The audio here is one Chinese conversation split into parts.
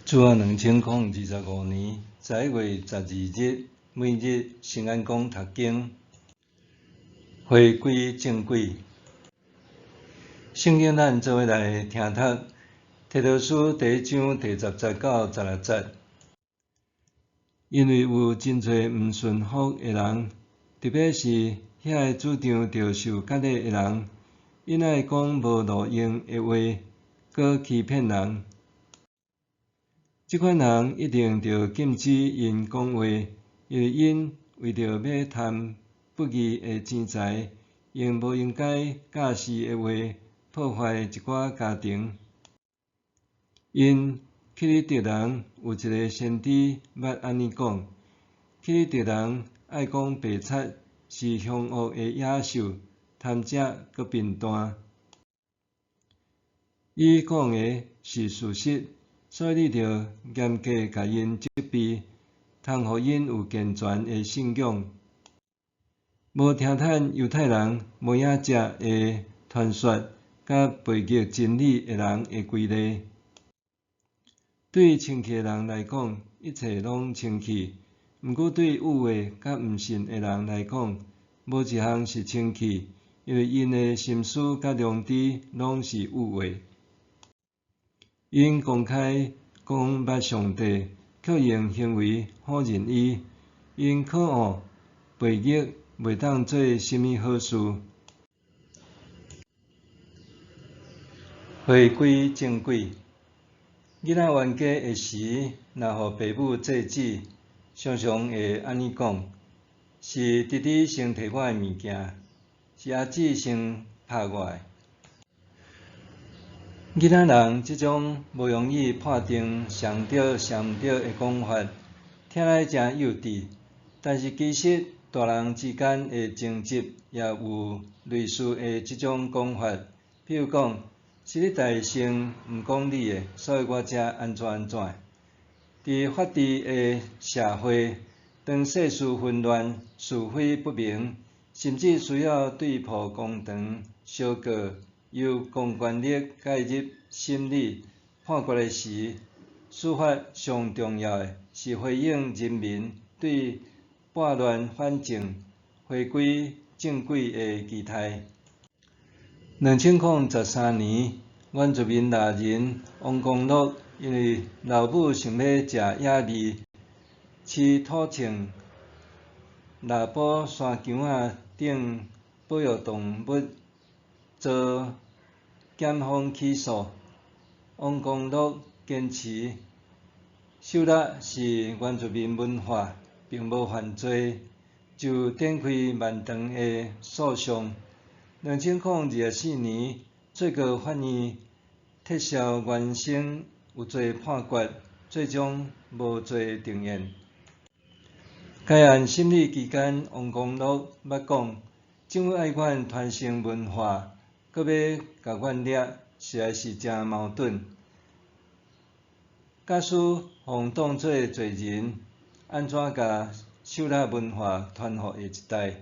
自2025年11月12日，每日圣安宫读经，回归正轨。圣经咱做伙来听读，提多书第1章第10节到16节。因为有真侪毋顺服的人，特别是遐主张着受割礼的人，因爱讲无路用的话，搁欺骗人。即款人一定着禁止因讲话，因为因为着要贪不义的钱财，用无应该教示的话破坏一寡家庭。因希律特人有一个先知捌安尼讲：希律特人爱讲白贼是凶恶的野兽，贪食搁贫惰。伊讲的是事实。所以你着严格甲因责备，通互因有健全的信仰。无听趁犹太人无影者的传说，甲背逆真理的人的规例。对清气的人来讲，一切拢清气；毋过对污秽甲毋信的人来讲，无一项是清气，因为因的心思甲良知拢是污秽。因公开讲捌上帝，却用行为否认伊；因可恶背逆，袂当做甚物好事。回归正轨，囡仔冤家的时，若互爸母制止，常常会安尼讲：是弟弟先摕我的物件，是阿姊先拍我的。囡仔人即种无容易判定上对上毋对的讲法，听来诚幼稚，但是其实大人之间的争执也有类似的即种讲法。比如讲，是你大先毋讲理的，所以我才安怎。伫法治的社会，当世事纷乱、是非不明，甚至需要对簿公堂、相告。由公权力介入审理判决的时，司法上重要的是回应人民对拨乱反正、回归正轨的期待。2003年，原住民猎人王光禄因为老母想要食野味，饲土秤、腊埔山墙仔等保育动物遭检方起诉。王光禄坚持狩猎是原住民文化，并无犯罪，就展开漫长的诉讼。2024年，最高法院撤销原先有罪判决，最终无罪定谳。该案审理期间，王光禄捌讲，政府爱阮传承文化，搁要甲阮掠，实在是诚矛盾。假使互当作罪人，安怎甲狩猎文化传予下一代？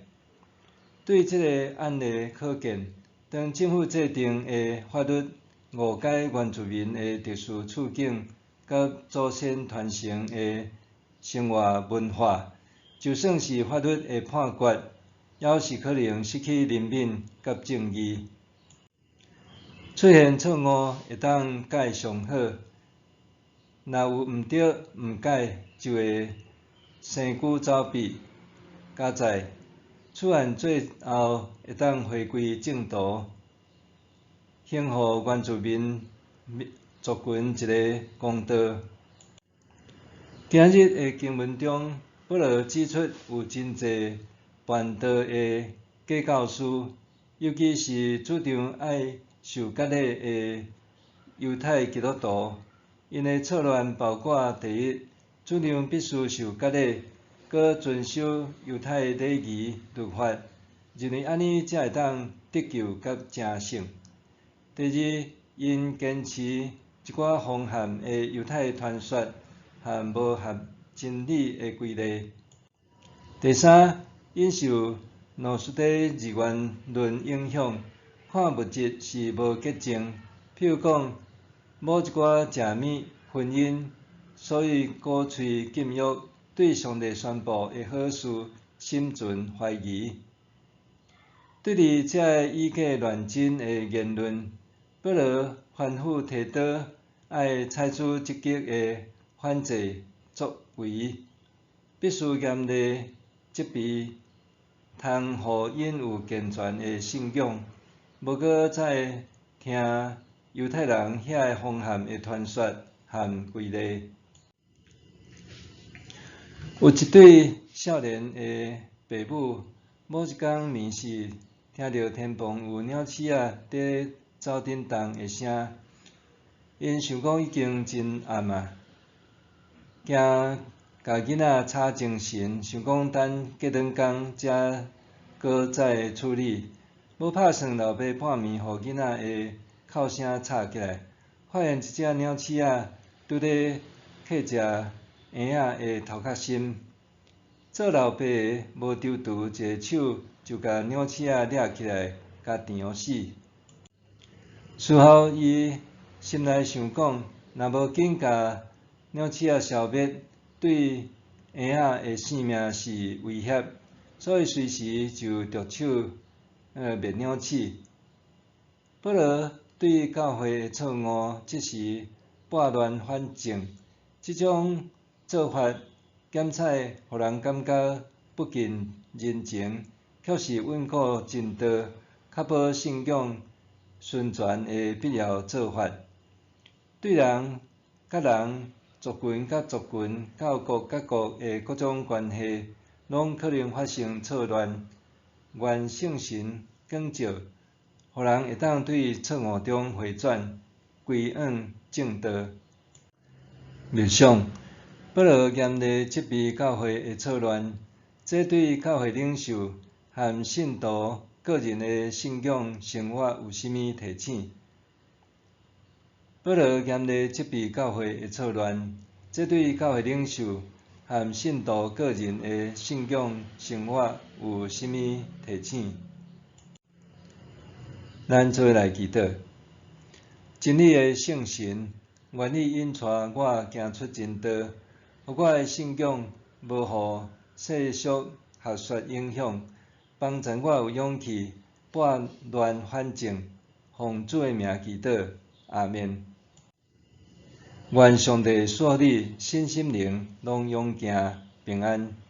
对即个案例可见，当政府制定的法律误解原住民的特殊处境，甲祖先传承的生活文化，就算是法律的判决，也有是可能失去人民甲正义。出现错误会当改上好，若有毋对毋改，就会生久走避。加在此案最后会当回归正道，还予原住民族群一个公道。今日的经文中，保罗指出有真侪叛道的假教师，尤其是主张爱受割礼的犹太基督徒，因的错乱包括：第一，主张必须受割礼，搁遵守犹太礼仪律法，认为安尼才会当得救甲成圣；第二，因坚持一寡荒汉的犹太传说和无合真理的规例；第三，因受诺斯底二元论影响，看物质是无洁净，譬如讲，某一寡食物、婚姻所以鼓吹禁欲，对上帝宣布的好事心存怀疑。对于这以假乱真的言论，保罗反复提到，要采取积极的反制作为，必须严厉责备通互因有健全的信仰，无搁再听犹太人遐个荒谬的传说和规例。有一对少年的父母，某一天暝时，听到天棚有鸟鼠仔伫走振动的声，因想讲已经真暗啊，惊甲囡仔吵精神，想讲等过顿工才搁再处理。要拍算老爸半暝，互囡仔的哭声吵起来，发现一只鸟鼠仔拄咧捡食婴仔的头壳心。做老爸的无周拄，一个手就甲鸟鼠仔掠起来，甲电死。事后伊心内想讲，若无紧甲鸟鼠仔消灭，对婴仔的性命是威胁，所以随时就着手灭鸟鼠。保罗对教会的错误即时拨乱反正，即种做法检采互人感觉不近人情，却是稳固正道、确保信仰顺传的必要做法。对人甲人、族群甲族群、到国甲国的各种关系，拢可能发生错乱。愿圣神光照，互人会当对错误中回转，归向正道。默想，保罗严厉责备教会的错乱，这对教会领袖和信徒个人的信仰生活有甚物提醒？保罗严厉责备教会的错乱，这对教会领袖和信徒个人的信仰生活有甚物提醒？咱做来祈祷，真理的圣神，愿你引带我行出真道，互我的信仰无互世俗学说影响，帮助我有勇气拨乱反正，奉主的名祈祷，阿们。愿上帝赐你身心灵拢勇健平安。